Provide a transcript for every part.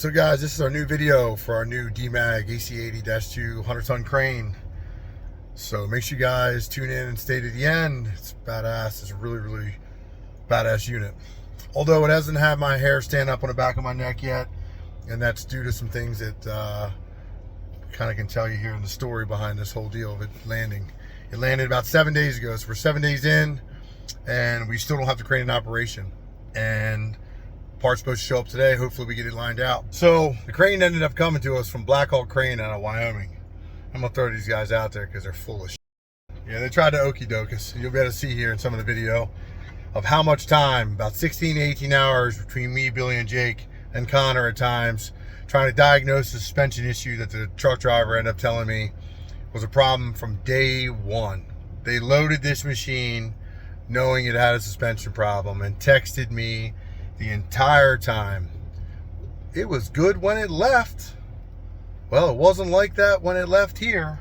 So guys, this is our new video for our new DMAG AC80-2 100-ton crane. So make sure you guys tune in and stay to the end. It's badass. It's a really badass unit. Although it hasn't had my hair stand up on the back of my neck yet, and that's due to some things that kind of can tell you here in the story behind this whole deal of it landing. It landed about 7 days ago, so we're 7 days in, and we still don't have the crane in operation. And part's supposed to show up today. Hopefully we get it lined out. So the crane ended up coming to us from Black Hawk Crane out of Wyoming. I'm gonna throw these guys out there because they're full of shit. Yeah, they tried to okey doke us. You'll be able to see here in some of the video of how much time, about 16 to 18 hours between me, Billy, and Jake, and Connor at times, trying to diagnose the suspension issue that the truck driver ended up telling me was a problem from day one. They loaded this machine knowing it had a suspension problem and texted me the entire time. It was good when it left. Well, it wasn't like that when it left here.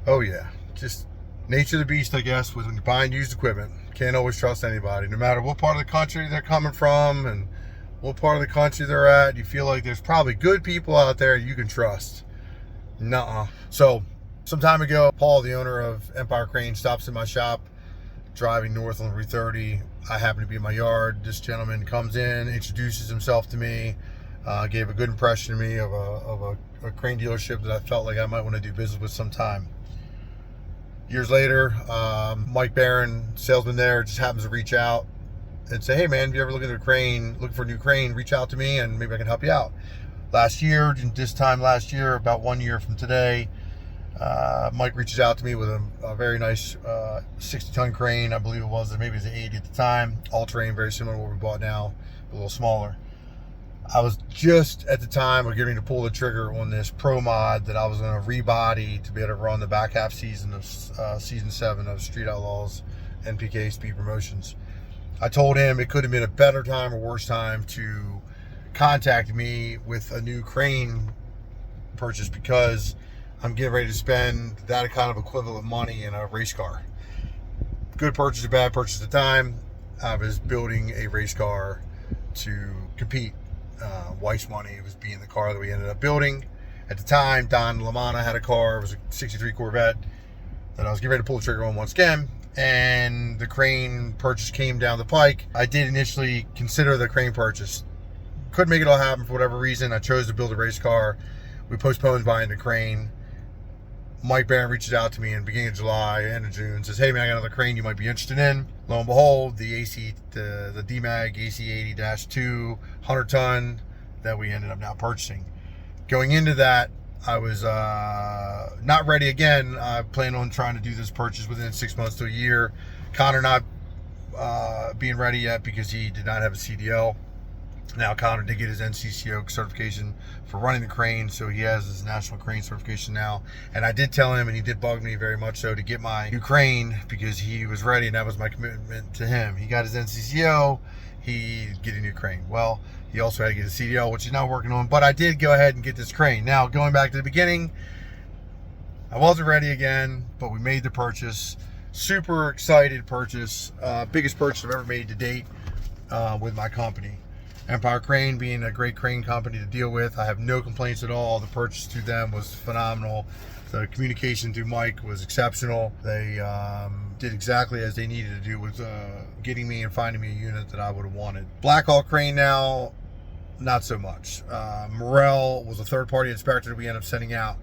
Oh yeah, just nature of the beast, I guess, when you're buying used equipment. Can't always trust anybody, no matter what part of the country they're coming from and what part of the country they're at. You feel like there's probably good people out there you can trust. Nuh-uh. So some time ago, Paul, the owner of Empire Crane, stops in my shop driving north on Route 30. I happen to be in my yard. This gentleman comes in, introduces himself to me, gave a good impression to me of a crane dealership that I felt like I might want to do business with sometime. Years later, Mike Barron, salesman there, just happens to reach out and say, hey man, if you ever looking for a new crane, reach out to me and maybe I can help you out. Last year, this time last year, about 1 year from today, Mike reaches out to me with a very nice 60-ton crane, I believe it was, maybe it was an 80 at the time, all-terrain, very similar to what we bought now, a little smaller. I was just at the time of getting to pull the trigger on this pro mod that I was going to rebody to be able to run the back half season of season 7 of Street Outlaws NPK Speed Promotions. I told him it could have been a better time or worse time to contact me with a new crane purchase because I'm getting ready to spend that kind of equivalent money in a race car. Good purchase or bad purchase at the time. I was building a race car to compete. Wife's money was being the car that we ended up building. At the time, Don LaManna had a car. It was a 63 Corvette that I was getting ready to pull the trigger on once again. And the crane purchase came down the pike. I did initially consider the crane purchase. Couldn't make it all happen for whatever reason. I chose to build a race car. We postponed buying the crane. Mike Barron reaches out to me in the beginning of July, end of June, says, hey man, I got another crane you might be interested in. Lo and behold, the DMAG AC80-2 100-ton that we ended up now purchasing. Going into that, I was not ready again. I planned on trying to do this purchase within 6 months to a year. Connor not being ready yet because he did not have a CDL. Now Connor did get his NCCO certification for running the crane, so he has his national crane certification now. And I did tell him, and he did bug me very much so, to get my new crane because he was ready, and that was my commitment to him. He got his NCCO, he'd get a new crane. Well, he also had to get a CDL, which he's not working on, but I did go ahead and get this crane. Now, going back to the beginning, I wasn't ready again, but we made the purchase. Super excited purchase, biggest purchase I've ever made to date with my company. Empire Crane being a great crane company to deal with. I have no complaints at all. The purchase to them was phenomenal. The communication through Mike was exceptional. They did exactly as they needed to do with getting me and finding me a unit that I would have wanted. Black Hawk Crane now, not so much. Morel was a third-party inspector that we ended up sending out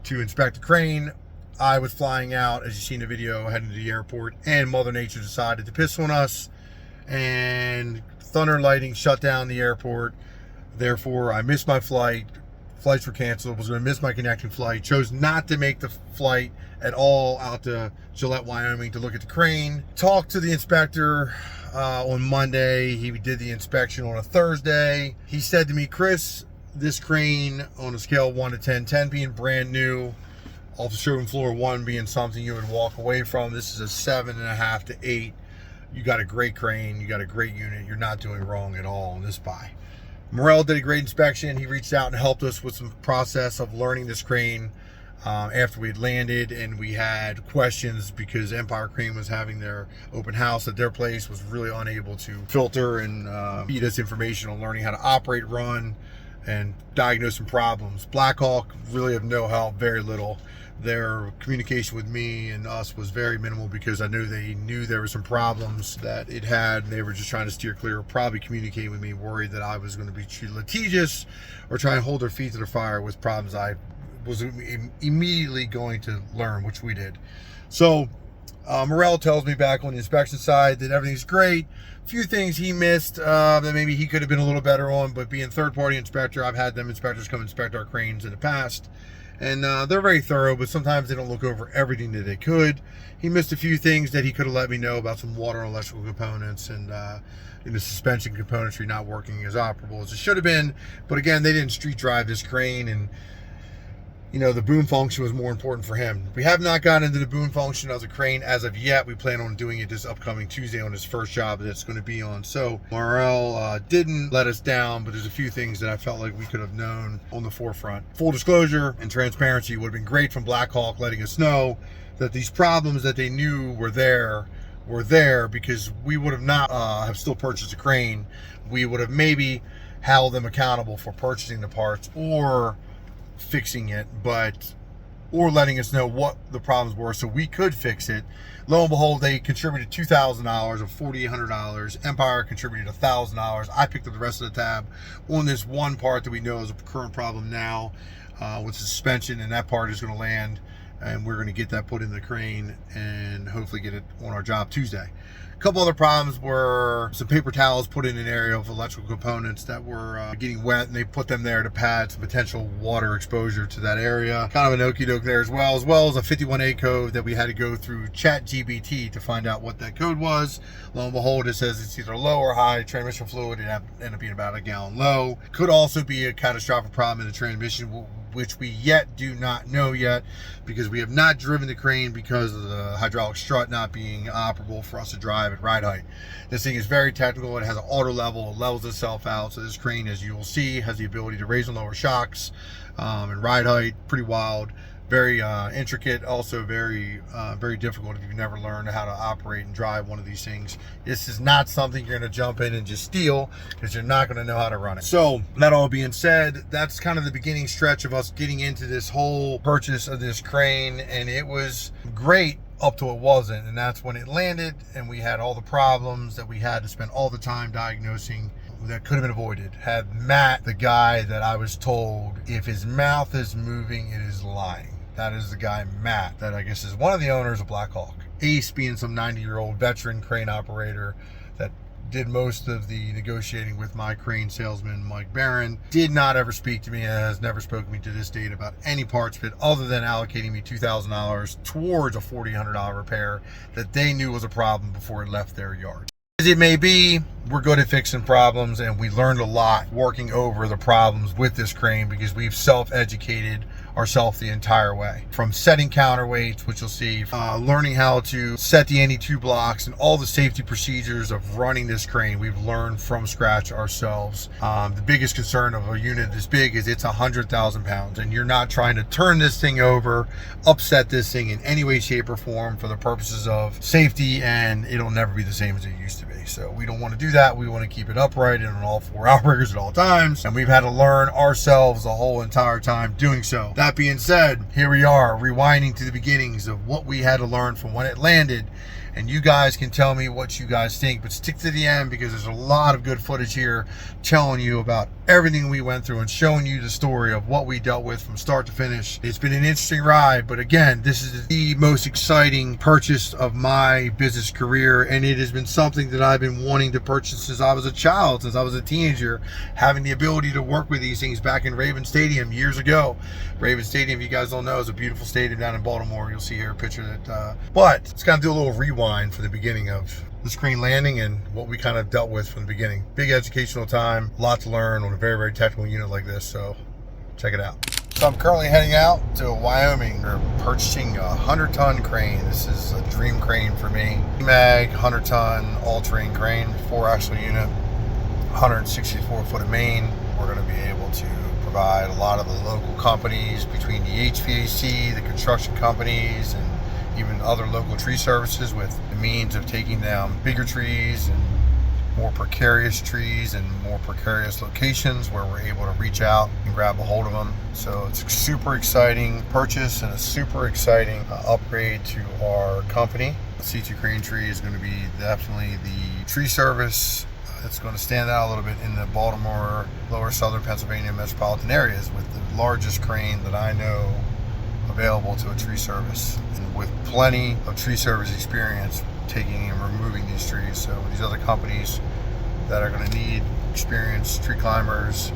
to inspect the crane. I was flying out, as you see in the video, heading to the airport, and Mother Nature decided to piss on us, and thunder and lightning shut down the airport. Therefore, I missed my flight. Flights were canceled. Was going to miss my connecting flight. Chose not to make the flight at all out to Gillette, Wyoming to look at the crane. Talked to the inspector on Monday. He did the inspection on a Thursday. He said to me, Chris, this crane on a scale of 1 to 10, 10 being brand new, off the showroom floor, 1 being something you would walk away from. This is a 7.5 to 8. You got a great crane, you got a great unit, you're not doing wrong at all on this buy. Morel did a great inspection. He reached out and helped us with some process of learning this crane after we had landed, and we had questions because Empire Crane was having their open house at their place, was really unable to filter and feed us information on learning how to operate, run, and diagnose some problems. Blackhawk really have no help, very little. Their communication with me and us was very minimal because I knew they knew there were some problems that it had, and they were just trying to steer clear of probably communicating with me, worried that I was going to be too litigious or try and hold their feet to the fire with problems I was immediately going to learn, which we did. So Morel tells me back on the inspection side that everything's great. A few things he missed that maybe he could have been a little better on, but being third-party inspector, I've had them inspectors come inspect our cranes in the past, and they're very thorough, but sometimes they don't look over everything that they could. He missed a few things that he could have let me know about, some water and electrical components, and the suspension componentry not working as operable as it should have been. But again, they didn't street drive this crane, and you know, the boom function was more important for him. We have not gotten into the boom function of the crane as of yet. We plan on doing it this upcoming Tuesday on his first job that it's going to be on. So Morel didn't let us down, but there's a few things that I felt like we could have known on the forefront. Full disclosure and transparency would have been great from Blackhawk, letting us know that these problems that they knew were there, because we would have not have still purchased a crane. We would have maybe held them accountable for purchasing the parts or fixing it, or letting us know what the problems were so we could fix it. Lo and behold, they contributed $2,000 of $4,800. Empire contributed $1,000. I picked up the rest of the tab on this one part that we know is a current problem now with suspension, and that part is going to land, and we're going to get that put in the crane and hopefully get it on our job Tuesday. A couple other problems were some paper towels put in an area of electrical components that were getting wet, and they put them there to pad some potential water exposure to that area. Kind of an okie doke there as well as a 51A code that we had to go through ChatGPT to find out what that code was. Lo and behold, it says it's either low or high transmission fluid. It ended up being about a gallon low. Could also be a catastrophic problem in the transmission, which we do not know yet, because we have not driven the crane because of the hydraulic strut not being operable for us to drive at ride height. This thing is very technical. It has an auto level. It levels itself out. So this crane, as you will see, has the ability to raise and lower shocks and ride height. Pretty wild. Very intricate, also very difficult if you've never learned how to operate and drive one of these things. This is not something you're going to jump in and just steal, because you're not going to know how to run it. So that all being said, that's kind of the beginning stretch of us getting into this whole purchase of this crane, and it was great up to it wasn't, and that's when it landed and we had all the problems that we had to spend all the time diagnosing that could have been avoided. Had Matt, the guy that I was told, if his mouth is moving, it is lying. That is the guy, Matt, that I guess is one of the owners of Blackhawk. Ace being some 90-year-old veteran crane operator that did most of the negotiating with my crane salesman, Mike Barron. Did not ever speak to me and has never spoken to me to this date about any parts fit other than allocating me $2,000 towards a $4,800 repair that they knew was a problem before it left their yard. As it may be, we're good at fixing problems, and we learned a lot working over the problems with this crane because we've self-educated ourselves the entire way. From setting counterweights, which you'll see, learning how to set the NE2 blocks and all the safety procedures of running this crane, we've learned from scratch ourselves. The biggest concern of a unit this big is it's 100,000 pounds, and you're not trying to turn this thing over, upset this thing in any way, shape, or form for the purposes of safety, and it'll never be the same as it used to be. So we don't want to do that. We want to keep it upright and on all four outriggers at all times, and we've had to learn ourselves the whole entire time doing so. That being said, here we are rewinding to the beginnings of what we had to learn from when it landed, and you guys can tell me what you guys think, but stick to the end because there's a lot of good footage here telling you about everything we went through and showing you the story of what we dealt with from start to finish. It's been an interesting ride, but again, this is the most exciting purchase of my business career, and it has been something that I've been wanting to purchase since I was a child, since I was a teenager, having the ability to work with these things back in Raven Stadium years ago. Raven Stadium, if you guys don't know, is a beautiful stadium down in Baltimore. You'll see here a picture that, but let's kind of do a little rewind for the beginning of this crane landing and what we kind of dealt with from the beginning. Big educational time, a lot to learn on a very, very technical unit like this, so check it out. So I'm currently heading out to Wyoming. We're purchasing a 100-ton crane. This is a dream crane for me. Mag 100-ton all-terrain crane, 4-axle unit, 164 foot of main. We're going to be able to provide a lot of the local companies between the HVAC, the construction companies, and even other local tree services with the means of taking down bigger trees and more precarious trees and more precarious locations where we're able to reach out and grab a hold of them. So it's a super exciting purchase and a super exciting upgrade to our company. C2 Crane Tree is going to be definitely the tree service that's going to stand out a little bit in the Baltimore, lower southern Pennsylvania metropolitan areas, with the largest crane that I know available to a tree service, and with plenty of tree service experience taking and removing these trees. So these other companies that are going to need experienced tree climbers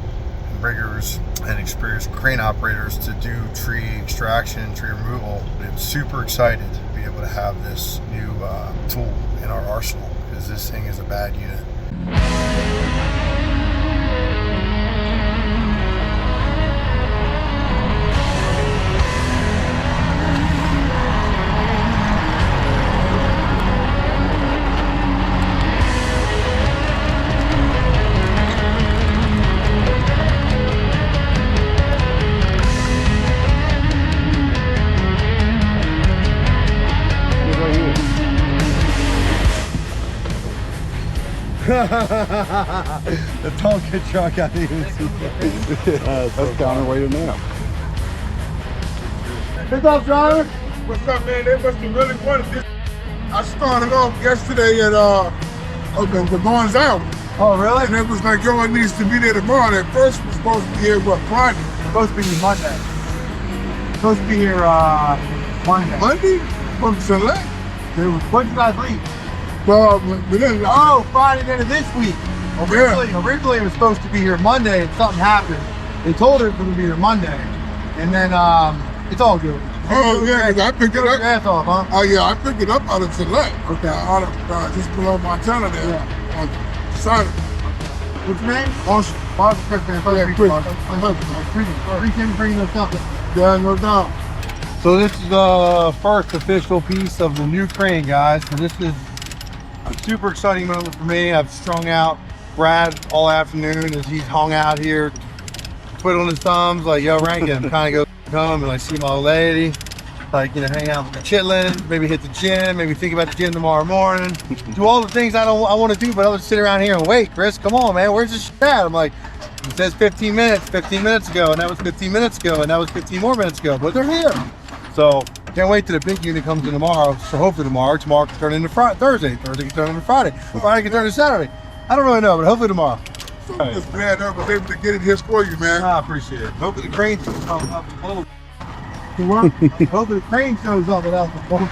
and riggers and experienced crane operators to do tree extraction, tree removal, I'm super excited to be able to have this new tool in our arsenal, because this thing is a bad unit. The Tonka truck, I didn't even see that. That's counterweight now. What's up, driver? What's up, man? They must have really wanted this. I started off yesterday at the Barnes Out. Oh, really? And it was like, yo, it needs to be there tomorrow. At first, it was supposed to be here, what, Friday? Supposed to be here Monday. Supposed to be here Monday. Monday? From Select? When did you guys leave? Well, we didn't. Oh, Friday the end of this week. Originally it was supposed to be here Monday, and something happened. They told her it was going to be here Monday, and then it's all good. Oh, yeah, because I picked it Your up. ass off, huh? Oh, yeah, I picked it up out of Select. Okay. Out of, just below Montana there. Yeah. On Saturday. What's your name? Awesome. Appreciate you bringing us up. Yeah, no doubt. So this is the first official piece of the new crane, guys. So this is a super exciting moment for me. I've strung out Brad all afternoon as he's hung out here, twiddling his thumbs, like, yo, Rankin, kind of go home and like see my old lady, like, you know, hang out with the chitlin, maybe hit the gym, maybe think about the gym tomorrow morning, do all the things I want to do, but I'll just sit around here and wait. Chris, come on, man, where's this shit at? I'm like, it says 15 minutes ago, and that was 15 minutes ago, and that was 15 more minutes ago, but they're here. So can't wait till the big unit comes in tomorrow. So hopefully tomorrow can turn into Thursday can turn into Friday can turn into Saturday. I don't really know, but hopefully tomorrow. So I'm just glad I was able to get it here for you, man. I appreciate it. Hopefully the crane shows up and blows. Hopefully the crane shows up without the boat.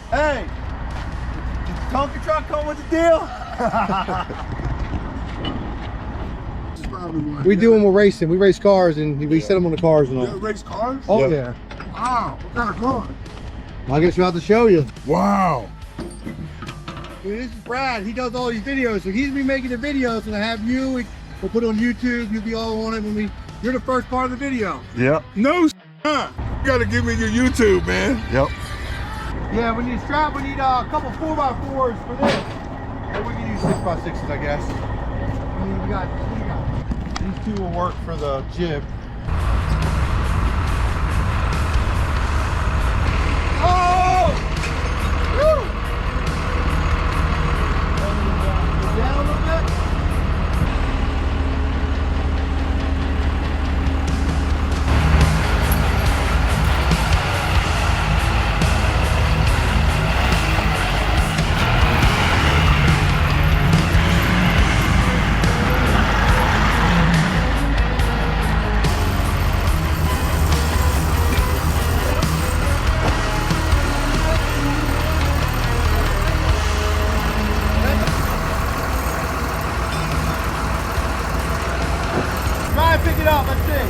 Hey, did the Tonka truck come with the deal? We do them with racing. We race cars and we set them on the cars and all. You race cars? Oh, yeah. yeah. Wow, what kind of car? I'll get you out to show you. Wow. This is Brad. He does all these videos, so he's gonna be making the videos, and I have you. We'll put it on YouTube. You'll be all on it when you're the first part of the video. Yep. No, you gotta give me your YouTube, man. Yep. Yeah, we need a strap. We need a couple 4x4s for this. Or we can use 6x6s, I guess. We got these two will work for the jib. Oh! Woo! Down a little bit. Try and pick it up, let's see.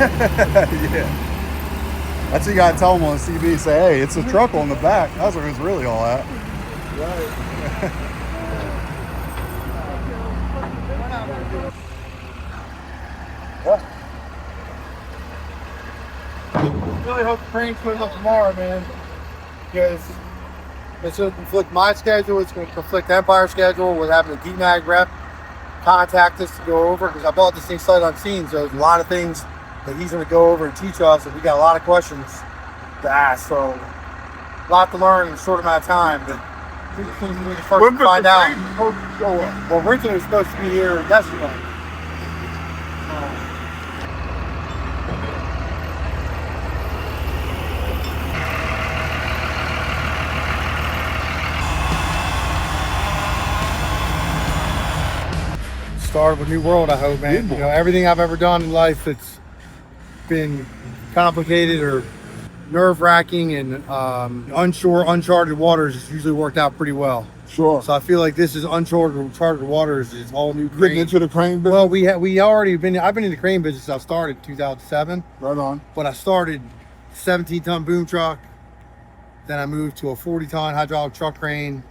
Yeah. That's what you gotta tell them on CB. Say, hey, it's a truck on the back. That's where it's really all at. Right. Really hope the crane swims up tomorrow, man. Because it's going to conflict my schedule. It's going to conflict Empire's schedule with having a DMAG rep contact us to go over. Because I bought this thing sight unseen, so there's a lot of things that he's going to go over and teach us. And we got a lot of questions to ask. So a lot to learn in a short amount of time. But we first to find out. Well, originally it was supposed to be here yesterday. Start of a new world, I hope, man. You know, everything I've ever done in life that's been complicated or nerve-wracking and uncharted waters has usually worked out pretty well. Sure. So I feel like this is uncharted waters. It's all new. Getting into the crane business? Well, I've been in the crane business. I started in 2007. Right on. But I started 17-ton boom truck. Then I moved to a 40-ton hydraulic truck crane.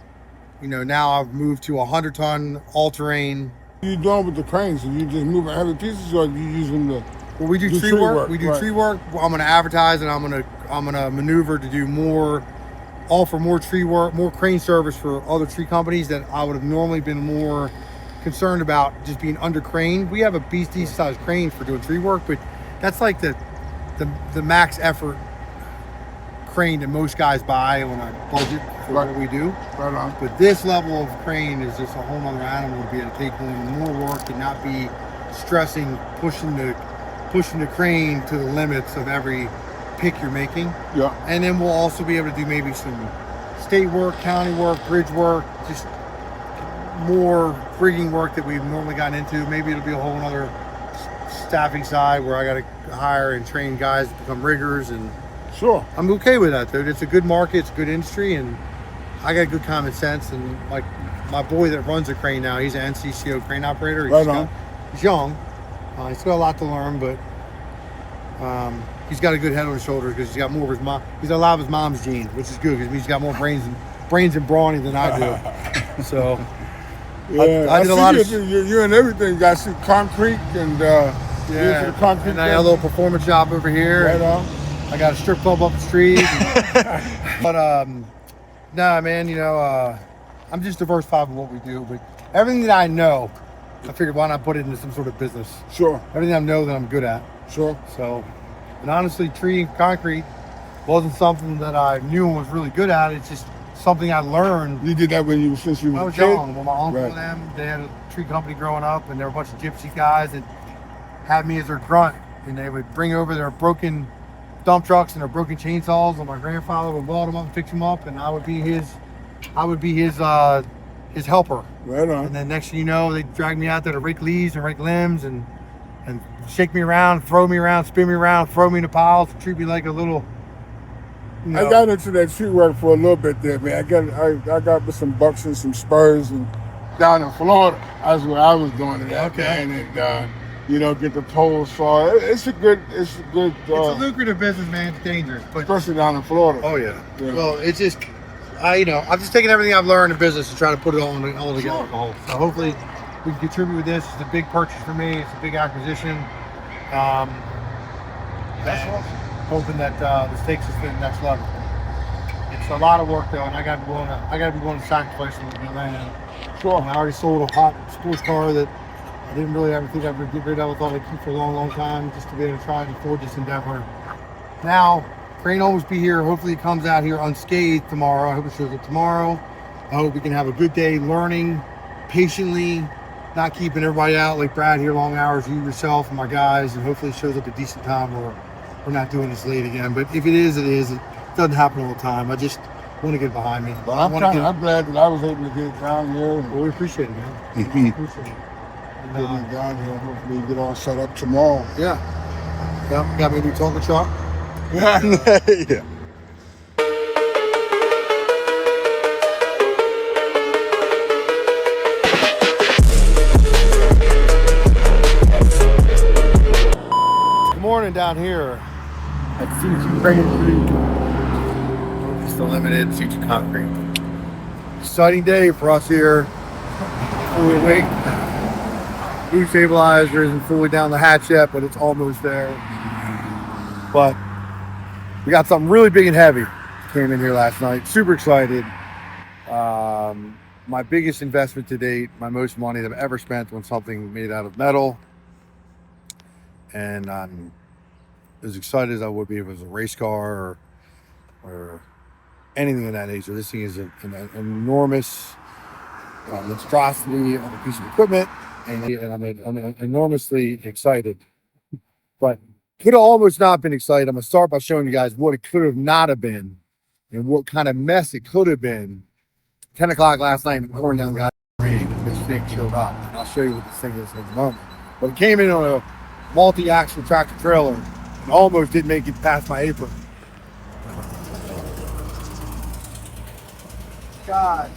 You know, now I've moved to a 100-ton all-terrain. What are you doing with the cranes? Are you just moving heavy pieces, or are you using the? Well, we do tree work. We do tree work. I'm going to advertise, and I'm going to maneuver to do offer more tree work, more crane service for other tree companies that I would have normally been more concerned about just being under crane. We have a decent sized crane for doing tree work, but that's like the max effort crane that most guys buy on a budget for what we do. Right on. But this level of crane is just a whole other animal to be able to take on more work and not be stressing, pushing the crane to the limits of every pick you're making. Yeah. And then we'll also be able to do maybe some state work, county work, bridge work, just more rigging work that we've normally gotten into. Maybe it'll be a whole other staffing side where I got to hire and train guys to become riggers, and sure, I'm okay with that, dude. It's a good market, it's a good industry, and I got good common sense. And like my boy that runs a crane now, he's an NCCO crane operator. He's young. He's got a lot to learn, but he's got a good head on his shoulder because he's got more of his mom. He's got a lot of his mom's genes, which is good because he's got more brains and brawny than I do. So yeah, I did a lot of. You're in everything. I see concrete and yeah, the concrete and I got a little performance shop over here. Right on. I got a strip club up the street. But nah, man, you know, I'm just diversified with what we do. But everything that I know, I figured why not put it into some sort of business. Sure. Everything I know that I'm good at. Sure. So, and honestly, tree and concrete wasn't something that I knew and was really good at. It's just something I learned. You did that since you I was young. Well, my uncle and them, they had a tree company growing up, and there were a bunch of gypsy guys that had me as their grunt, and they would bring over their broken dump trucks and their broken chainsaws, and my grandfather would weld them up and fix them up, and I would be his helper. Right on. And then next thing you know, they drag me out there to rake leaves and rake limbs and shake me around, throw me around, spin me around, throw me in the piles, and treat me like a little. You know. I got into that tree work for a little bit there, man. I got with some bucks and some spurs, and down in Florida, that's where I was doing it. Okay. And you know, get the poles for it's a good. It's a lucrative business, man. It's dangerous, but especially down in Florida. Oh yeah. Well, it's just, I'm just taking everything I've learned in business and trying to put it all together. Sure. So hopefully, we can contribute with this. It's a big purchase for me. It's a big acquisition. That's awesome. Hoping that this takes us to the next level. It's a lot of work though, and I got to be willing to sacrifice a little bit of land. Sure. I already sold a hot sports car that I didn't really ever think I would get rid of. I thought I'd keep for a long, long time just to be able to try and afford this endeavor. Now, crane will always be here. Hopefully it comes out here unscathed tomorrow. I hope it shows up tomorrow. I hope we can have a good day learning patiently, not keeping everybody out like Brad here long hours, you yourself and my guys, and hopefully it shows up a decent time where we're not doing this late again. But if it is, it is. It doesn't happen all the time. I just want to get behind me. But I'm glad that I was able to get it down here. Well, we appreciate it, man. We appreciate it. Get it down here. Hopefully get all set up tomorrow. Yeah. Got me a new talking shop. Yeah. Good morning down here at C2 Crane Creek. It's the limited C2 concrete. Exciting day for us here. Fully awake. Boot stabilizer isn't fully down the hatch yet, but it's almost there. But we got something really big and heavy. Came in here last night. Super excited. My biggest investment to date, my most money that I've ever spent on something made out of metal. And I'm as excited as I would be if it was a race car or anything of that nature. This thing is an enormous monstrosity of a piece of equipment, and I'm enormously excited. But could have almost not been excited. I'm going to start by showing you guys what it could have not have been and what kind of mess it could have been. 10 o'clock last night, I'm pouring down the rain. This thing showed up. And I'll show you what this thing is in a moment. But it came in on a multi-axle tractor trailer and almost didn't make it past my apron. God.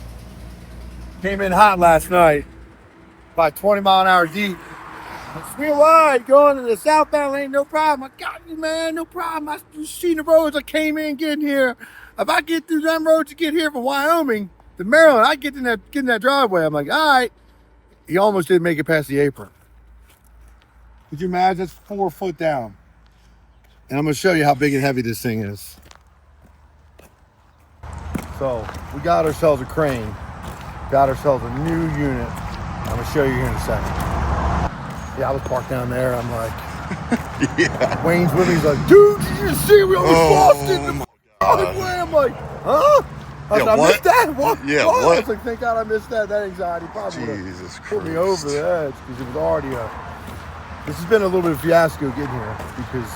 Came in hot last night, about 20 mile an hour deep. Real wide, going to the southbound lane, no problem. I got you, man, no problem. I seen the roads I came in getting here. If I get through them roads to get here from Wyoming to Maryland, I get in that driveway. I'm like, all right. He almost didn't make it past the apron. Could you imagine? That's 4 foot down. And I'm going to show you how big and heavy this thing is. So we got ourselves a crane, got ourselves a new unit. I'm going to show you here in a second. Yeah, I was parked down there. I'm like, yeah. Wayne's with me. He's like, dude, did you see we almost lost it in the driveway? I'm like, huh? I missed that? What? Yeah, what? what? I was like, thank God I missed that. That anxiety probably would have put me over the edge because it was already this has been a little bit of a fiasco getting here because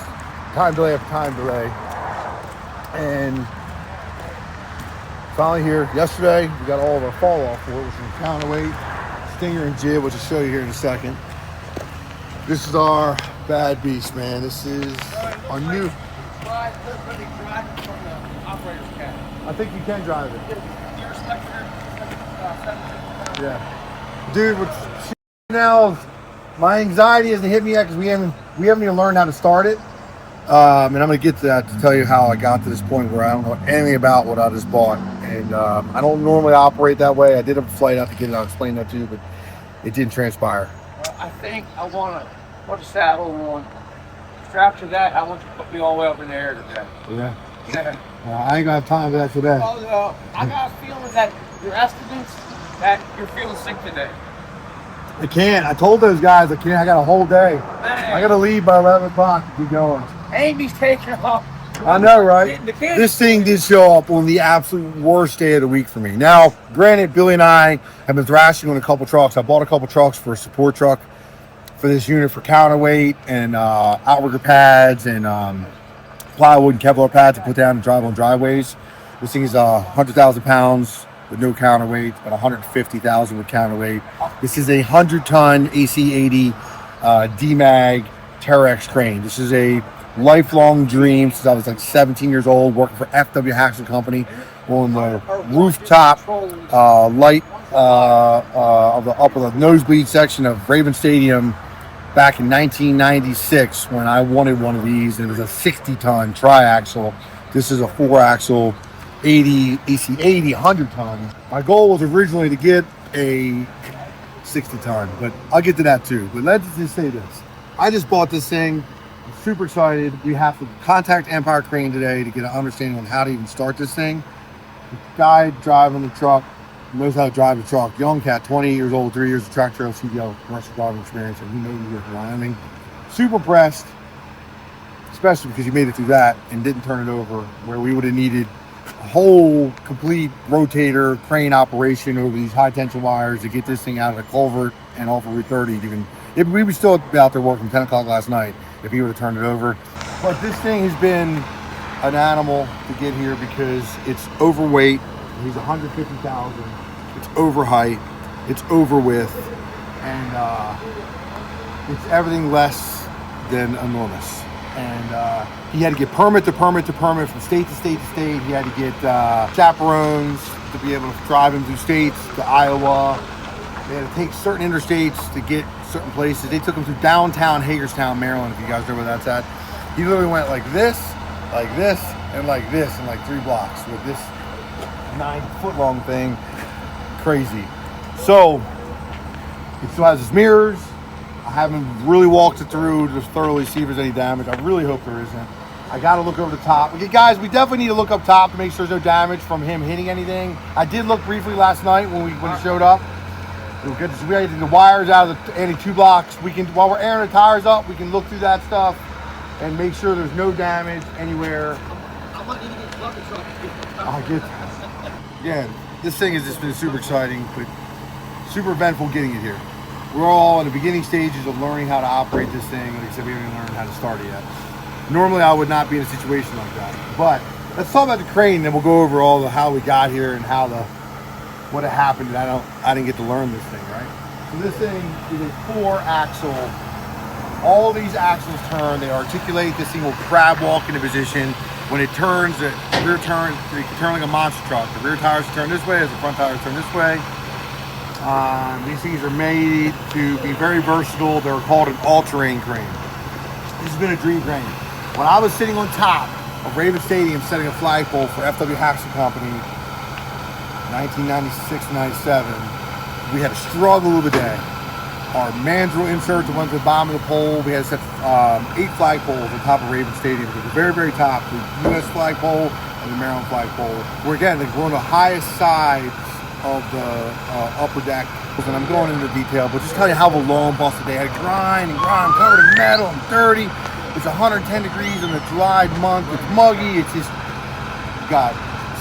time delay after time delay. And finally here yesterday, we got all of our fall off for it, which is counterweight, stinger and jib, which I'll show you here in a second. This is our bad beast, man. This is our new. I think you can drive it. Yeah, dude. Now, my anxiety hasn't hit me yet because we haven't even learned how to start it. And I'm gonna get to that to tell you how I got to this point where I don't know anything about what I just bought. And I don't normally operate that way. I did a flight out to get it. I'll explain that to you, but it didn't transpire. Well, I think I want to put a saddle on. Strap to that. I want you to put me all the way up in the air today. Yeah. Yeah. I ain't gonna have time for that today. Oh, I got a feeling that your estimates that you're feeling sick today. I can't. I told those guys I can't. I got a whole day. Man. I got to leave by 11 o'clock to keep going. Amy's taking off. I know, right? This thing did show up on the absolute worst day of the week for me. Now, granted, Billy and I have been thrashing on a couple trucks. I bought a couple trucks for a support truck for this unit for counterweight and outrigger pads and plywood and Kevlar pads to put down and drive on driveways. This thing is 100,000 pounds with no counterweight, but 150,000 with counterweight. This is a 100-ton AC80 DMAG Terex crane. This is a lifelong dream since I was like 17 years old, working for FW Haxel Company on the rooftop light of the upper nosebleed section of Raven Stadium back in 1996 when I wanted one of these. It was a 60-ton tri-axle. This is a 4-axle 80 AC80 100-ton. My goal was originally to get a 60-ton, but I'll get to that too. But let's just say this. I just bought this thing. I'm super excited. We have to contact Empire Crane today to get an understanding on how to even start this thing. The guy driving the truck knows how to drive the truck. Young cat, 20 years old, 3 years of tractor CDL commercial driving experience, and he knows he's in Wyoming. Super impressed, especially because he made it through that and didn't turn it over where we would have needed a whole complete rotator crane operation over these high tension wires to get this thing out of the culvert and off of Route 30. We would still be out there working 10 o'clock last night if he would have turned it over. But this thing has been an animal to get here because it's overweight. He's 150,000. It's over height. It's over width. And it's everything less than enormous. And he had to get permit to permit to permit from state to state to state. He had to get chaperones to be able to drive him through states to Iowa. They had to take certain interstates to get certain places. They took him through downtown Hagerstown, Maryland, if you guys know where that's at. He literally went like this, and like this in like 3 blocks with this 9-foot long thing. Crazy. So it still has its mirrors. I haven't really walked it through to thoroughly see if there's any damage. I really hope there isn't. I gotta look over the top. Okay, guys, we definitely need to look up top to make sure there's no damage from him hitting anything. I did look briefly last night when he showed up. We had the wires out of the anti-2 blocks. We can, while we're airing the tires up, we can look through that stuff and make sure there's no damage anywhere. I want you to get bucket truck. I get that. Again, this thing has just been super exciting, but super eventful getting it here. We're all in the beginning stages of learning how to operate this thing. Like I said, we haven't even learned how to start it yet. Normally, I would not be in a situation like that. But let's talk about the crane, then we'll go over all the how we got here and how what had happened. I didn't get to learn this thing, right? So this thing is a 4-axle. All these axles turn. They articulate. This thing will crab walk into position. When it turns, the rear turn. You can turn like a monster truck. The rear tires turn this way as the front tires turn this way. These things are made to be very versatile. They're called an all-terrain crane. This has been a dream crane. When I was sitting on top of Raven Stadium setting a flagpole for FW Haxton Company, 1996 to 97, we had a struggle of a day. Our mandrel insert, the ones at the bottom of the pole, we had to set 8 flagpoles on top of Raven Stadium. At the very, very top, the U.S. flagpole and the Maryland flagpole. We're on the highest sides of the upper deck, and I'm going into detail, but just tell you how the long busted they had to grind, covered in metal and dirty. It's 110 degrees in a July month. It's muggy. It's just got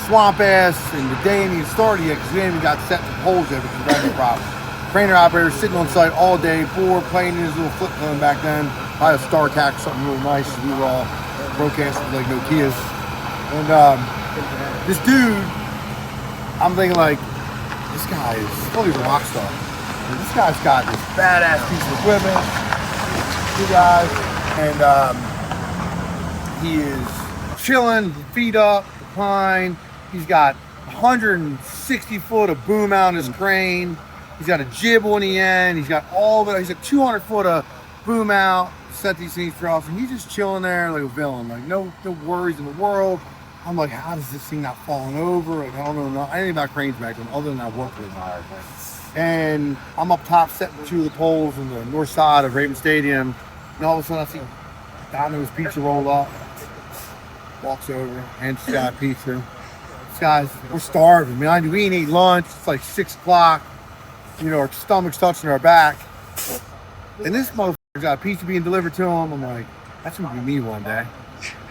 swamp ass, and the day ain't even started yet because we ain't even got set for poles yet, which is a no problem. Craner operator sitting on site all day, bored, playing in his little flip phone back then. I had a StarTAC, something really nice. We were all broadcasting like Nokias, and this dude, I'm thinking like, this guy is, he's a rock star. And this guy's got this badass piece of equipment, 2 guys, and he is chilling, feet up, recline. He's got 160 foot of boom out on his crane. He's got a jib on the end. He's got all of it. He's got 200 foot of boom out, set these things for us, and he's just chilling there like a villain, like no worries in the world. I'm like, how does this thing not falling over? Like, I don't know anything about cranes back then, other than I worked with them. And I'm up top setting 2 of the poles on the north side of Raven Stadium, and all of a sudden I see Domino's pizza roll up, walks over, hands this guy a pizza. This guy's, we're starving, man. We ain't eat lunch. It's like 6 o'clock. You know, our stomach's touching our back. And this motherfucker's got a pizza being delivered to him. I'm like, that's gonna be me one day.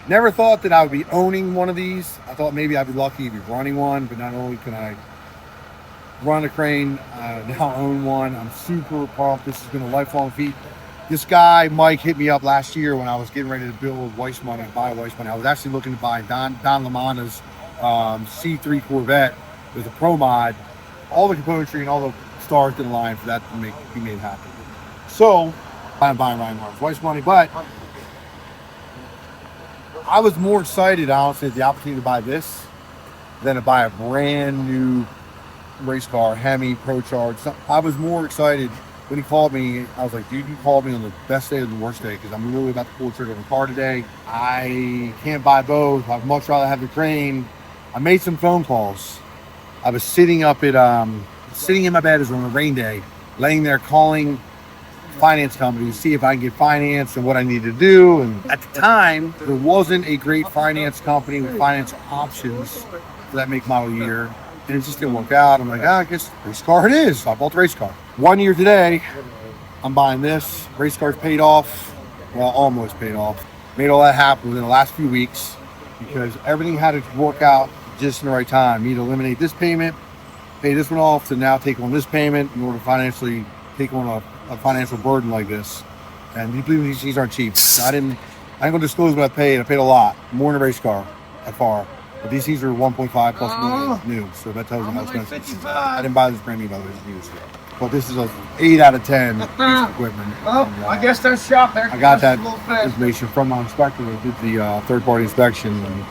Never thought that I would be owning one of these. I thought maybe I'd be lucky to be running one, but not only can I run a crane, I now own one. I'm super pumped. This has been a lifelong feat. This guy, Mike, hit me up last year when I was getting ready to build Weiss Money, buy Weiss Money. I was actually looking to buy Don LaManna's C3 Corvette with a Pro Mod. All the componentry and all the stars didn't align for that to make me made happy. So I'm buying Ryan Martin's Weiss Money, but I was more excited, honestly, at the opportunity to buy this than to buy a brand new race car, Hemi, Pro Charge. I was more excited when he called me. I was like, dude, you called me on the best day or the worst day, because I'm really about to pull the trigger on the car today. I can't buy both. I'd much rather have the crane. I made some phone calls. I was sitting up at, sitting in my bed on a rain day, laying there calling finance company to see if I can get finance and what I need to do. And at the time, there wasn't a great finance company with financial options for that make model year, and it just didn't work out. I'm like, I guess race car it is. So I bought the race car. 1 year today, I'm buying this. Race car's paid off. Well, almost paid off. Made all that happen within the last few weeks because everything had to work out just in the right time. You need to eliminate this payment, pay this one off, to now take on this payment in order to financially take on a financial burden like this. And you believe these things aren't cheap. I ain't gonna disclose what I paid. I paid a lot, more in a race car by far. But these things are 1.5 plus million new, so that tells you how expensive. I didn't buy this brand new, by the way, it's used. But this is a 8 out of 10 piece of equipment. Well, and, I guess that's shop there. I got that information from my inspector that did the third-party inspection, and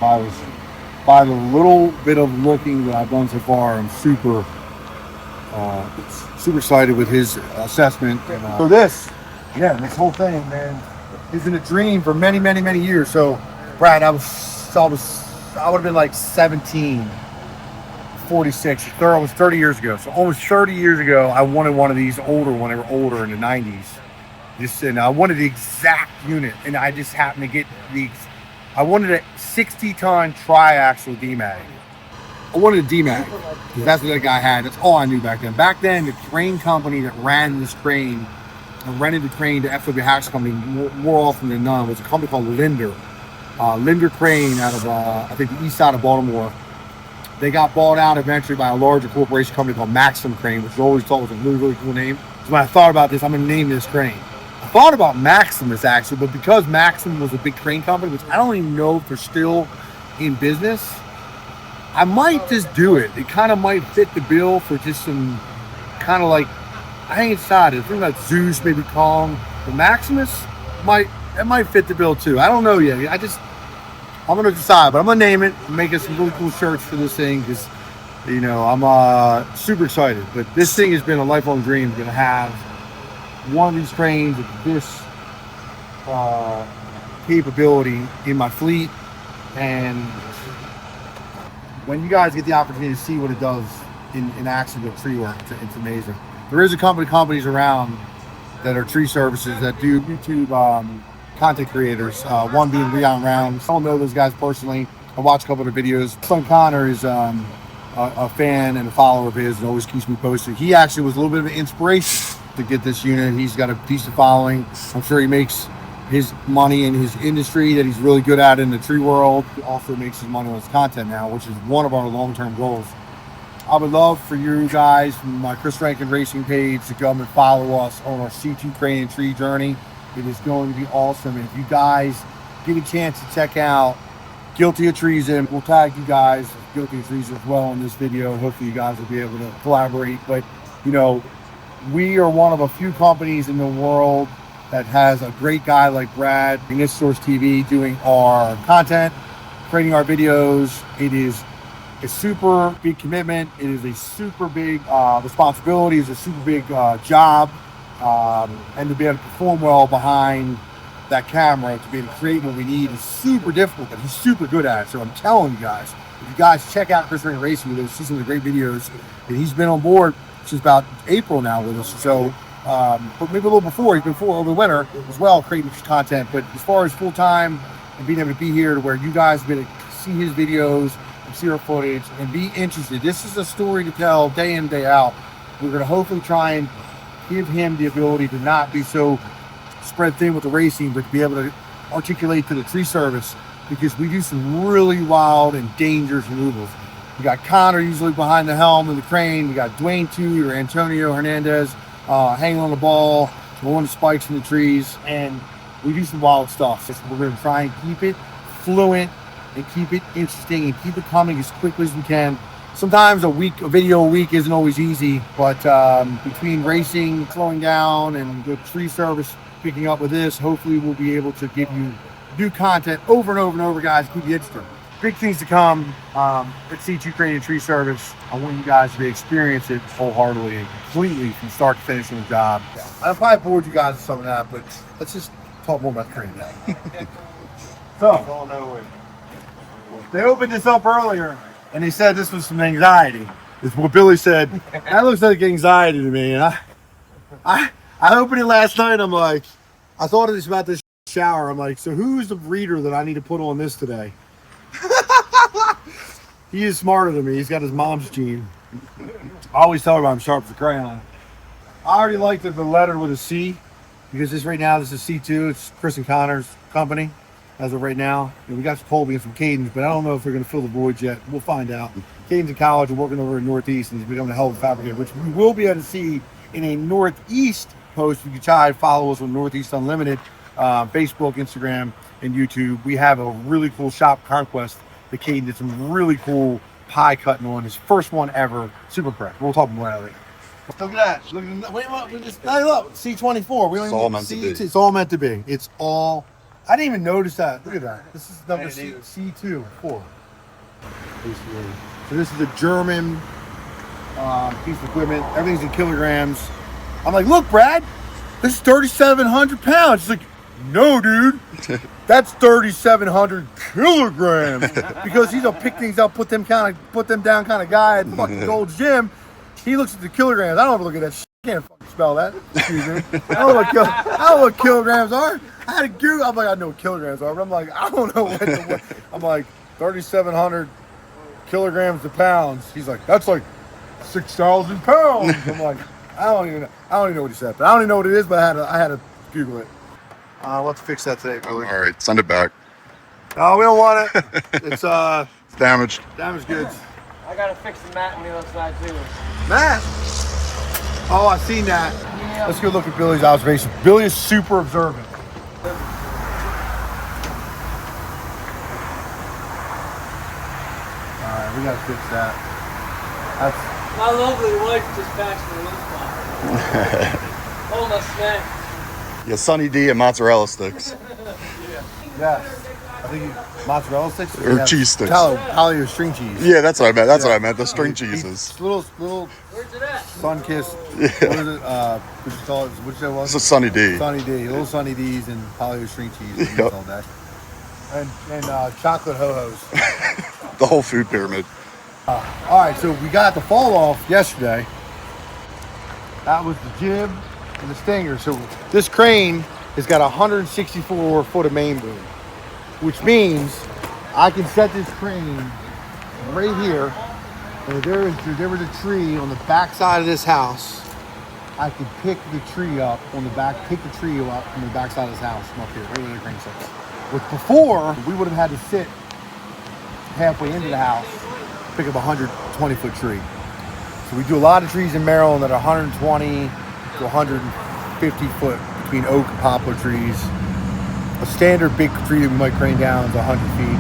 by the little bit of looking that I've done so far, I'm super excited with his assessment. And, so this whole thing, man, has been a dream for many, many, many years. So, Brad, I would have been like 17, 46. It was 30 years ago. So almost 30 years ago, I wanted one of these older when they were older in the 90s. And I wanted the exact unit, and I just happened to get I wanted a 60-ton tri-axle D-Mag. I wanted a D-Mag, because that's what that guy had. That's all I knew back then. Back then, the crane company that ran this crane, rented the crane to FW Hacks Company more often than none, was a company called Linder. Linder Crane out of, I think, the east side of Baltimore. They got bought out eventually by a larger corporation company called Maxim Crane, which I always thought was a really, really cool name. So when I thought about this, I'm going to name this crane. I thought about Maximus actually, but because Maxim was a big crane company, which I don't even know if they're still in business, I might just do it. It kind of might fit the bill for just some kind of like, I ain't decided. Think about Zeus, maybe Kong, but Maximus might fit the bill too. I don't know yet. I'm gonna decide, but I'm gonna name it. I'm making some really cool shirts for this thing because, you know, I'm super excited. But this thing has been a lifelong dream. Gonna have one of these cranes with this capability in my fleet, and when you guys get the opportunity to see what it does in action with tree work, it's amazing. There is a companies around that are tree services that do YouTube content creators. One being Leon Rounds. I don't know those guys personally. I watch a couple of their videos. Son Connor is a fan and a follower of his and always keeps me posted. He actually was a little bit of an inspiration to get this unit. He's got a decent following. I'm sure he makes his money in his industry that he's really good at in the tree world. He also makes his money on his content now, which is one of our long-term goals. I would love for you guys from my Chris Rankin Racing page to come and follow us on our C2 crane and tree journey. It is going to be awesome. And if you guys get a chance to check out Guilty of Treason, we'll tag you guys with Guilty of Treason as well in this video. Hopefully you guys will be able to collaborate. But, you know, we are one of a few companies in the world that has a great guy like Brad in this Source TV doing our content, creating our videos. It is a super big commitment. It is a super big responsibility. It's a super big job. And to be able to perform well behind that camera, to be able to create what we need is super difficult, but he's super good at it. So I'm telling you guys, if you guys check out Chris Rankin Racing, you'll see some of the great videos. And he's been on board since about April now with us. So, but maybe a little before, he's been over the winter as well, creating content. But as far as full time and being able to be here to where you guys be able to see his videos and see our footage and be interested. This is a story to tell day in, day out. We're going to hopefully try and give him the ability to not be so spread thin with the racing, but to be able to articulate to the tree service, because we do some really wild and dangerous maneuvers. We got Connor usually behind the helm in the crane. We got Dwayne Toot or Antonio Hernandez hanging on the ball, throwing the spikes in the trees, and we do some wild stuff. So we're going to try and keep it fluent and keep it interesting and keep it coming as quickly as we can. Sometimes a video a week isn't always easy, but between racing, slowing down, and the tree service picking up with this, hopefully we'll be able to give you new content over and over and over, guys. Keep you interested. Big things to come at C2 Crane and Tree Service. I want you guys to experience it wholeheartedly and completely from start to finish on the job. I probably bored you guys with some of that, but let's just talk more about the crane now. So, they opened this up earlier, and they said this was some anxiety. It's what Billy said. That looks like anxiety to me. And I opened it last night. I'm like, I thought of this about this shower. I'm like, so who's the reader that I need to put on this today? He is smarter than me. He's got his mom's gene. I always tell her I'm sharp as a crayon. I already liked the letter with a C, because this right now, this is C2. It's Chris and Connor's company as of right now. And we got some Colby and some Cadence, but I don't know if they're going to fill the voids yet. We'll find out. Cadence in college and working over in Northeast, and he's becoming a hell of a fabricator, which we will be able to see in a Northeast post. You can try and follow us on Northeast Unlimited, Facebook, Instagram, and YouTube. We have a really cool shop conquest that Caden did some really cool pie cutting on, his first one ever. Super impressed. We'll talk more about it. Look at that. Look, we just, hey, look, C24. We It's all meant to be. It's all meant to be. It's all, I didn't even notice that. Look at that. This is number C2, 4. So this is a German piece of equipment. Everything's in kilograms. I'm like, look, Brad, this is 3,700 pounds. He's like, no, dude, that's 3,700 kilograms. Because he's a pick things up, put them down kind of guy at fucking Gold's Gym. He looks at the kilograms. I don't ever look at that shit. I can't fucking spell that. Excuse me. I don't know what kilograms are. I had to Google. I'm like, I know what kilograms are, but I'm like, I don't know what. I'm like, 3,700 kilograms to pounds. He's like, that's like 6,000 pounds. I'm like, I don't even know what he said, but I don't even know what it is. But I had to Google it. Let's fix that today, brother. All right, send it back. No, we don't want it. It's It's damaged. damaged goods. I gotta fix the mat on the other side too. Matt. Oh, I seen that. Yeah. Let's go look at Billy's observation. Billy is super observant. All right, we gotta fix that. That's My lovely wife just passed me a lunchbox. Oh, my snack. Yeah, Sunny D and mozzarella sticks. yes. I think mozzarella sticks Or cheese sticks. Palio string cheese. Yeah, that's what I meant. That's what I meant. The string cheeses. Little Where's it at? sun kissed. Yeah. What is it? What you call it? Which that was? It's a Sunny D. Sunny D. Little Sunny D's and Palio string cheese. Yep. All that. And chocolate ho-hos. The whole food pyramid. All right, so we got the fall off yesterday. That was the jib and the stinger. So this crane has got 164 foot of main boom, which means I can set this crane right here. And if there was a tree on the back side of this house, I could pick the tree up on the back, pick the tree up from the back side of this house from up here, right where the crane sits. Which before, we would have had to sit halfway into the house, pick up a 120 foot tree. So we do a lot of trees in Maryland that are 120 to 150 foot between oak and poplar trees. A standard big tree that we might crane down is 100 feet.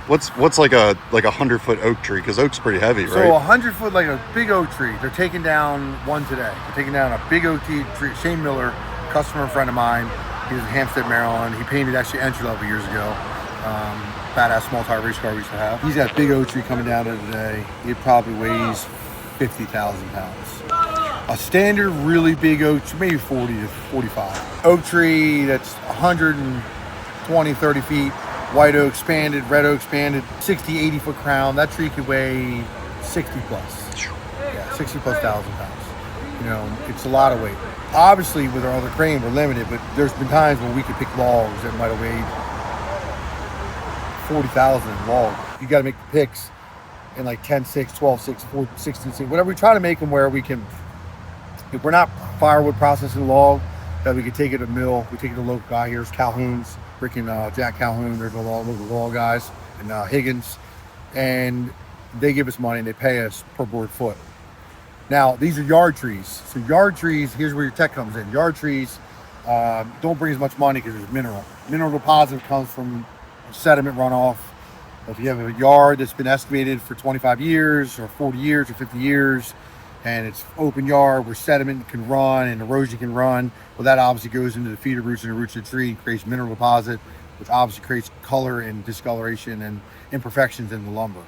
What's like a 100-foot oak tree? Because oak's pretty heavy, So right? 100 foot, like a big oak tree. They're taking down one today. They're taking down a big oak tree. Shane Miller, customer friend of mine. He's in Hampstead, Maryland. He painted actually entry level years ago. Badass small tire race car we used to have. He's got big oak tree coming down there today. It probably weighs 50,000 pounds. A standard really big oak tree, maybe 40 to 45. Oak tree that's 120, 30 feet. White oak expanded, red oak expanded, 60, 80 foot crown. That tree could weigh 60 plus. Yeah, 60 plus thousand pounds. You know, it's a lot of weight. Obviously, with our other crane, we're limited, but there's been times when we could pick logs that might have weighed 40,000 in log. You got to make the picks in like 10.6, 12.6, 16.6, whatever. We try to make them where we can, if we're not firewood processing log, that we can take it to mill. We take it to a local guy here, Calhoun's, freaking Jack Calhoun. There's a lot of local log guys, and Higgins, and they give us money and they pay us per board foot. Now, these are yard trees. So yard trees, here's where your tech comes in. Yard trees don't bring as much money because there's mineral. Mineral deposit comes from sediment runoff. If you have a yard that's been excavated for 25 years or 40 years or 50 years, and it's open yard where sediment can run and erosion can run, well, that obviously goes into the feeder roots and the roots of the tree and creates mineral deposit, which obviously creates color and discoloration and imperfections in the lumber.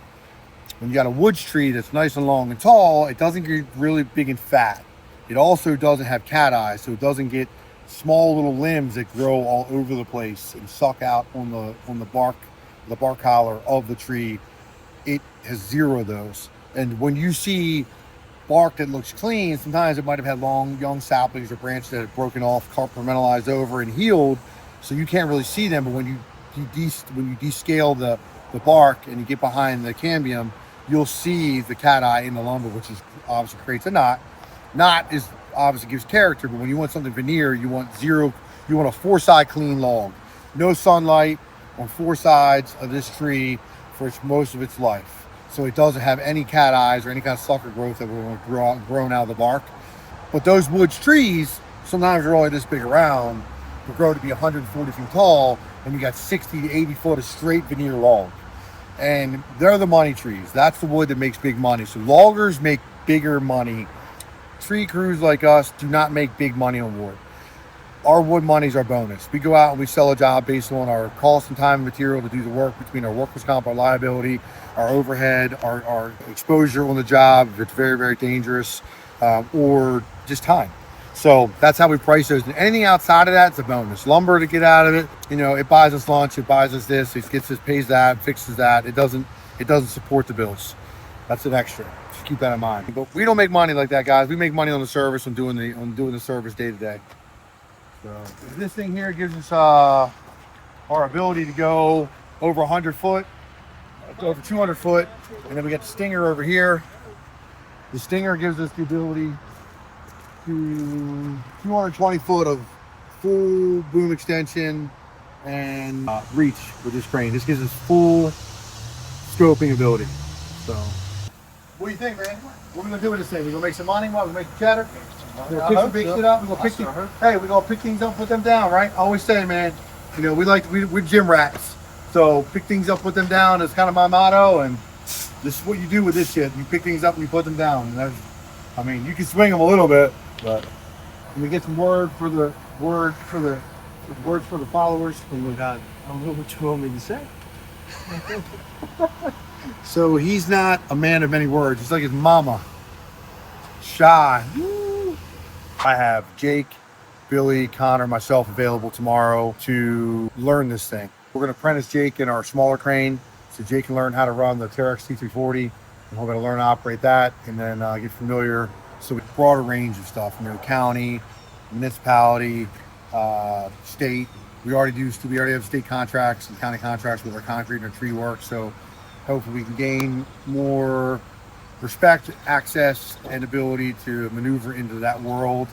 When you got a woods tree that's nice and long and tall, it doesn't get really big and fat. It also doesn't have cat eyes, so it doesn't get small little limbs that grow all over the place and suck out on the bark collar of the tree. It has zero of those. And when you see bark that looks clean, sometimes it might have had long young saplings or branches that have broken off, compartmentalized over and healed, so you can't really see them. But when you descale the bark and you get behind the cambium, you'll see the cat eye in the lumber, which is obviously creates a knot. Knot is obviously gives character, but when you want something veneer, you want a four-side clean log. No sunlight on four sides of this tree for most of its life. So it doesn't have any cat eyes or any kind of sucker growth that will grown out of the bark. But those woods trees, sometimes they're only this big around, will grow to be 140 feet tall, and you got 60 to 80 foot of straight veneer log. And they're the money trees. That's the wood that makes big money. So loggers make bigger money. Tree crews like us do not make big money on wood. Our wood money is our bonus. We go out and we sell a job based on our cost and time and material to do the work, between our workers' comp, our liability, our overhead, our exposure on the job, if it's very, very dangerous, or just time. So that's how we price those. And anything outside of that, it's a bonus. Lumber to get out of it, you know, it buys us lunch, it buys us this, it gets us, pays that, fixes that. It doesn't support the bills. That's an extra. Just keep that in mind. But we don't make money like that, guys. We make money on the service, on doing the service day to day. So this thing here gives us our ability to go over 100 foot, over 200 foot, and then we got the Stinger over here. The Stinger gives us the ability to 220 foot of full boom extension and reach with this crane. This gives us full scoping ability. So, what do you think, man? What are we gonna do with this thing? We gonna make some money? What? We make cheddar? We're gonna pick some big shit up. We gonna pick we're gonna pick things up, put them down, right? I always say, man, you know, we're gym rats. So pick things up, put them down is kind of my motto, and this is what you do with this shit. You pick things up and you put them down. And I mean, you can swing them a little bit, but let me get some words for the followers. Oh my God, I don't know what you want me to say. So he's not a man of many words. He's like his mama, shy. I have Jake, Billy, Connor, myself available tomorrow to learn this thing. We're going to apprentice Jake in our smaller crane so Jake can learn how to run the Terex T340, and we're going to learn to operate that and then get familiar. So with a broader range of stuff, you know, county, municipality, state. We already have state contracts and county contracts with our concrete and our tree work. So hopefully we can gain more respect, access, and ability to maneuver into that world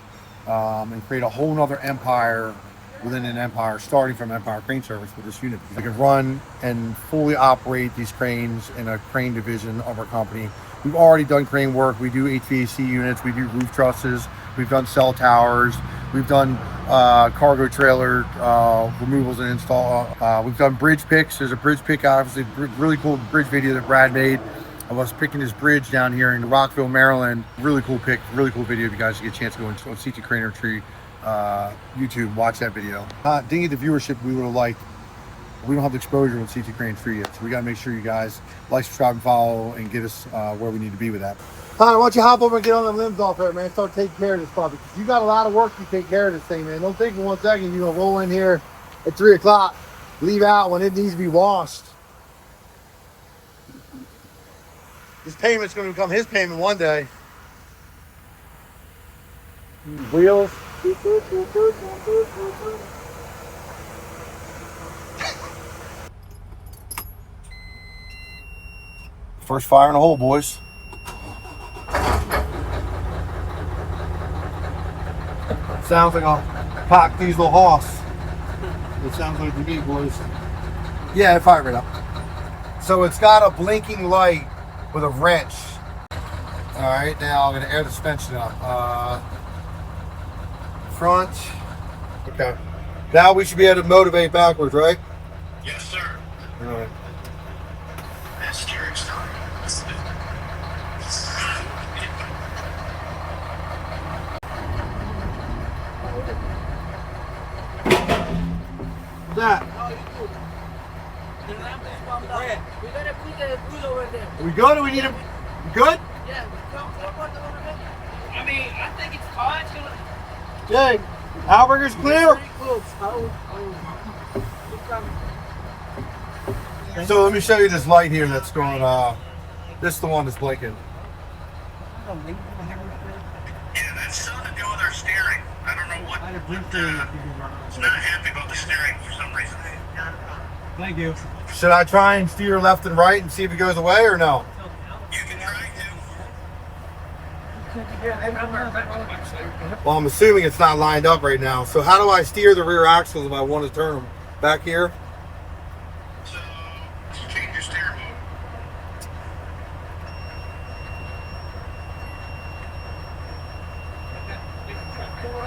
and create a whole nother empire within an empire, starting from Empire Crane Service with this unit. We can run and fully operate these cranes in a crane division of our company. We've already done crane work. We do HVAC units, we do roof trusses, we've done cell towers, we've done cargo trailer removals and install. We've done bridge picks. There's a bridge pick, obviously, really cool bridge video that Brad made of us picking this bridge down here in Rockville, Maryland. Really cool pick, really cool video. If you guys get a chance to go on CT Craner Tree YouTube, watch that video. Didn't get the viewership we would have liked. We don't have the exposure on CT Crane Tree yet, so we got to make sure you guys like, subscribe, and follow, and get us where we need to be with that. Connor, why don't you hop over and get on the limbs off there, man? Start taking care of this puppy. You got a lot of work to take care of this thing, man. Don't think for 1 second you're gonna roll in here at 3 o'clock, leave out when it needs to be washed. This payment's gonna become his payment one day. Wheels. First fire in the hole, boys. Sounds like a packed diesel horse. It sounds like to me, boys. Yeah, fire it up. So it's got a blinking light with a wrench. All right, now I'm gonna air the suspension up. Front. Okay. Now we should be able to motivate backwards, right? Yes, sir. All right. That's steering style. That. We gotta put the food over there. Are we good? Or we need a good? Yeah, I mean, I think it's fine. Jay, Alberger's clear. Pretty close. So let me show you this light here that's going. This is the one that's blinking. Yeah, that's something to do with our steering. I don't know what. It's not happy about the steering for some reason. Thank you. Should I try and steer left and right and see if it goes away or no? You can try to. Well, I'm assuming it's not lined up right now. So how do I steer the rear axles if I want to turn them back here? So, change your steering mode.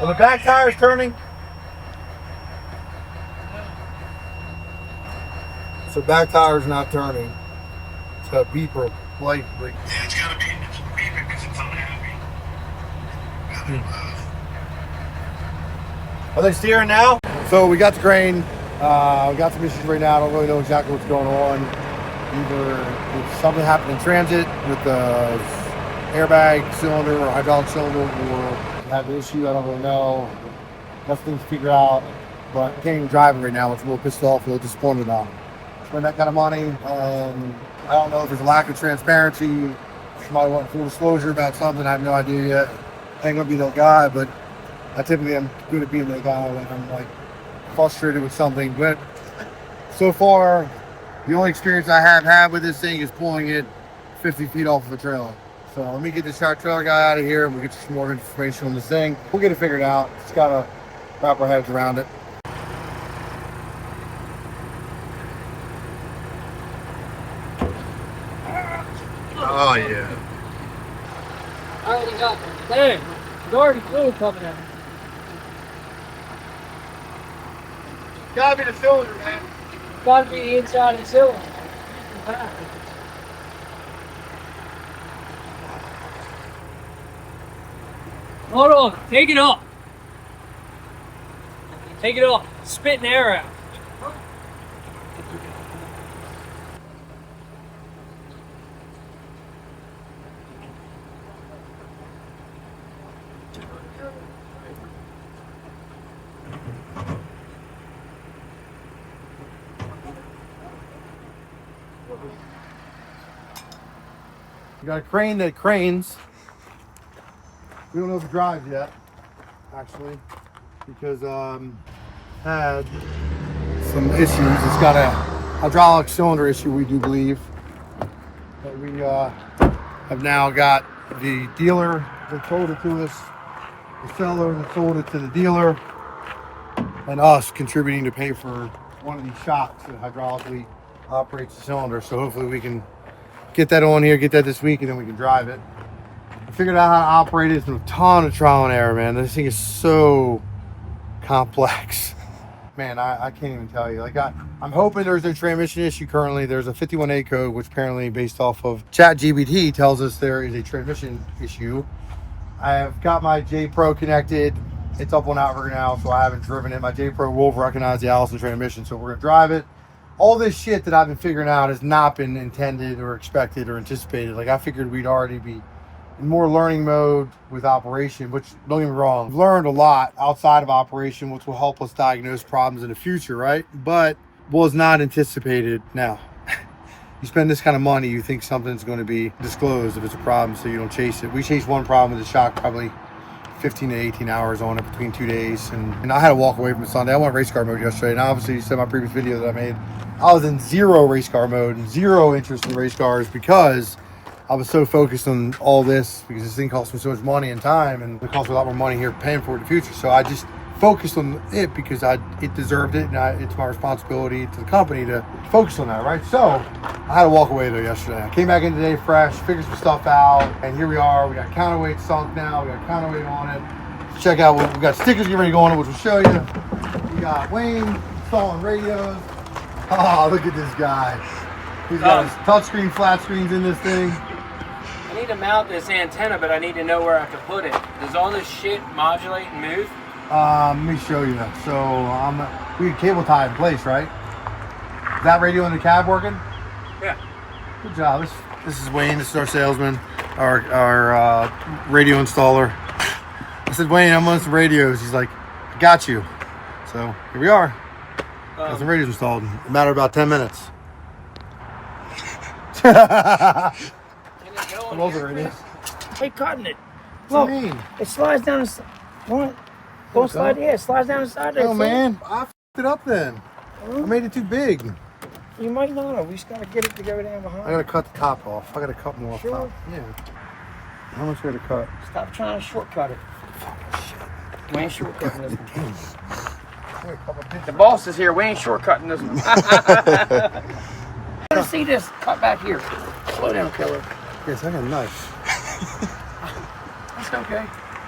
Are the back tires turning? So back tire's not turning. It's got a beeper light. Yeah, it's gotta be. It's beeping because it's unhappy. Are they steering now? So we got the crane. We got some issues right now. I don't really know exactly what's going on. Either something happened in transit with the airbag cylinder or hydraulic cylinder, or have the issue. I don't really know. Nothing to figure out. But I can't even drive it right now, which I'm a little pissed off, a little disappointed about. Spend that kind of money. I don't know if there's a lack of transparency. Somebody want full disclosure about something. I have no idea yet. I ain't gonna be that guy, but I typically am good at being that guy when I'm like frustrated with something. But so far, the only experience I have had with this thing is pulling it 50 feet off of a trailer. So let me get this trailer guy out of here and we'll get you some more information on this thing. We'll get it figured out. Just gotta wrap our heads around it. Oh yeah. I already got it. There. There's already fluid coming out. Gotta be the cylinder, man. Gotta be the inside of the cylinder. Hold on, take it off. Take it off. Spitting air out. You got a crane that cranes. We don't know if it drives yet, actually, because had some issues. It's got a hydraulic cylinder issue, we do believe. But we have now got the dealer that sold it to us, the seller that sold it to the dealer, and us contributing to pay for one of these shocks that hydraulically operates the cylinder. So hopefully we can get that on here, get that this week, and then we can drive it. I figured out how to operate it. It's been a ton of trial and error, man. This thing is so complex. Man, I can't even tell you. Like, I'm hoping there's no transmission issue currently. There's a 51A code, which apparently based off of ChatGPT tells us there is a transmission issue. I have got my J Pro connected. It's up on Outrigger now, so I haven't driven it. My J Pro will recognize the Allison transmission, so we're gonna drive it. All this shit that I've been figuring out has not been intended or expected or anticipated. Like, I figured we'd already be in more learning mode with operation, which, don't get me wrong, we've learned a lot outside of operation, which will help us diagnose problems in the future, right? But was not anticipated. Now, you spend this kind of money, you think something's going to be disclosed if it's a problem, so you don't chase it. We chased one problem with the shock probably 15 to 18 hours on it between 2 days, and I had to walk away from it Sunday. I went race car mode yesterday, and obviously you said my previous video that I made, I was in zero race car mode and zero interest in race cars because I was so focused on all this, because this thing cost me so much money and time, and it costs me a lot more money here paying for it in the future. So I just focused on it because it deserved it, and it's my responsibility to the company to focus on that, right? So I had to walk away though yesterday. I came back in today fresh, figured some stuff out, and here we are. We got counterweight sunk now. We got counterweight on it. Check out what we got. Stickers getting ready to go on it, which we'll show you. We got Wayne installing radios. Oh, look at this guy. He's got his touchscreen, flat screens in this thing. I need to mount this antenna, but I need to know where I can put it. Does all this shit modulate and move? Let me show you that. So we had cable tie in place, right? Is that radio in the cab working? Yeah. Good job. This is Wayne. This is our salesman, our radio installer. I said, Wayne, I'm on some radios. He's like, I got you. So here we are. Got some radios installed in a matter of about 10 minutes. Can it go in Those here, are radios. Chris? Hey, cutting it. What do you mean? It slides down the side. What? Don't slide, yeah, it slides down the side there. Oh, man. I f***ed it up then. I made it too big. You might not have. We just got to get it to go down behind. I got to cut the top off. I got to cut more off Sure. top. Yeah. How much I got to cut? Stop trying to shortcut it. We ain't shortcutting this one. The boss is here. We ain't shortcutting this one. Let's see this. Cut back here. Slow down, killer. Yes, I got a knife. That's okay.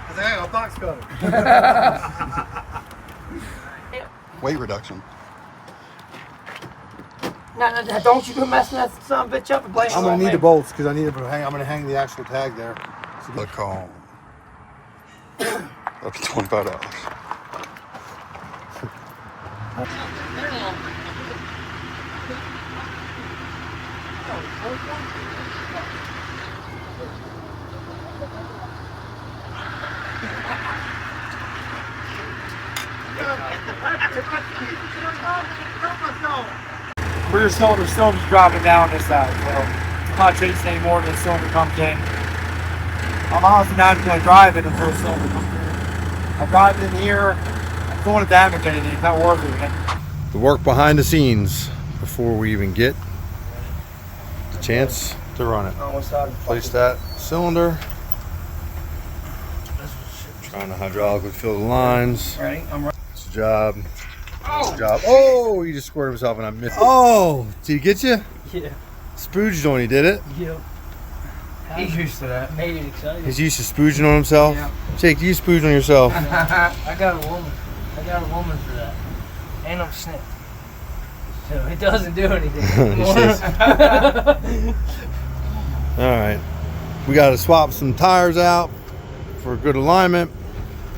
I got a box cutter. Weight reduction. No, don't you go messing that son of a bitch up and blame it I'm on gonna need me. the bolts because I need to hang. I'm gonna hang the actual tag there. The calm. Up to $25. Rear cylinder's dropping down this side, so I'm not chasing anymore than the cylinder comes in. I'm honestly not even going to drive it until the cylinder comes in. I drive it in here, I don't want to damage anything, it's not worth it, man. The work behind the scenes before we even get the chance to run it. Place that cylinder. Trying to hydraulically fill the lines. Ready? I'm ready. It's a job. It's a job. Oh, he just squirted himself and I missed it. Oh, did he get you? Yeah. Spooged on you, did it? Yep. He's used to that. Made it exciting. He's used to spooging on himself? Yeah. Jake, do you spooge on yourself? I got a woman. I got a woman for that. And I'm snipped. So it doesn't do anything anymore. Alright. We got to swap some tires out for good alignment.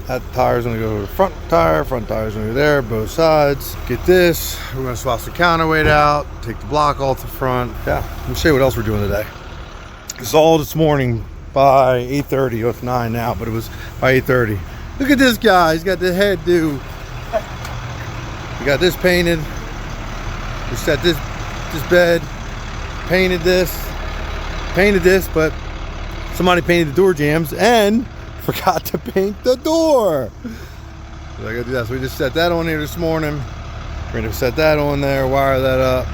That tire's going to go to the front tire's going to go there, both sides. Get this. We're going to swap some counterweight out, take the block off the front. Yeah, let me show you what else we're doing today. It's all this morning by 8:30. Oh, it's 9 now, but it was by 8:30. Look at this guy. He's got the head do. We got this painted. We set this bed. Painted this, but somebody painted the door jambs and forgot to paint the door. So I gotta do that. So we just set that on here this morning. We're gonna set that on there, wire that up,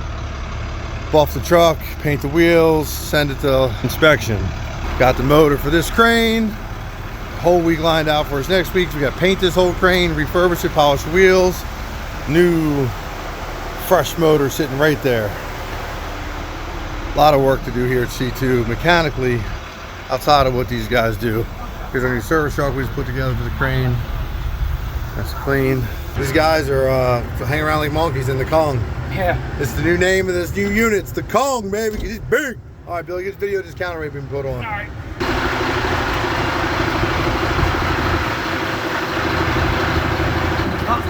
buff the truck, paint the wheels, send it to inspection. Got the motor for this crane. Whole week lined out for us next week. We got to paint this whole crane, refurbish it, polish the wheels. New fresh motor sitting right there. A lot of work to do here at C2 mechanically outside of what these guys do. Here's our new service truck we just put together for the crane. That's clean. These guys are hanging around like monkeys in the Kong. Yeah. It's the new name of this new unit. It's the Kong, baby, because it's big. All right, Billy, get this video, this counterweight been put on. All right.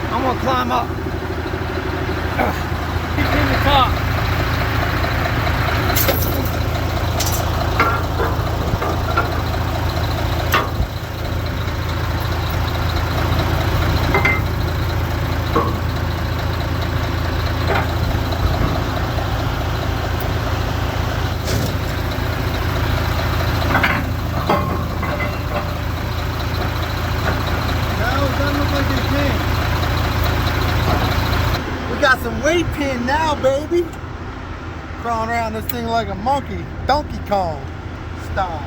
I'm gonna climb up. In the top. We got some weight pin now, baby. Crawling around this thing like a monkey. Donkey Kong style.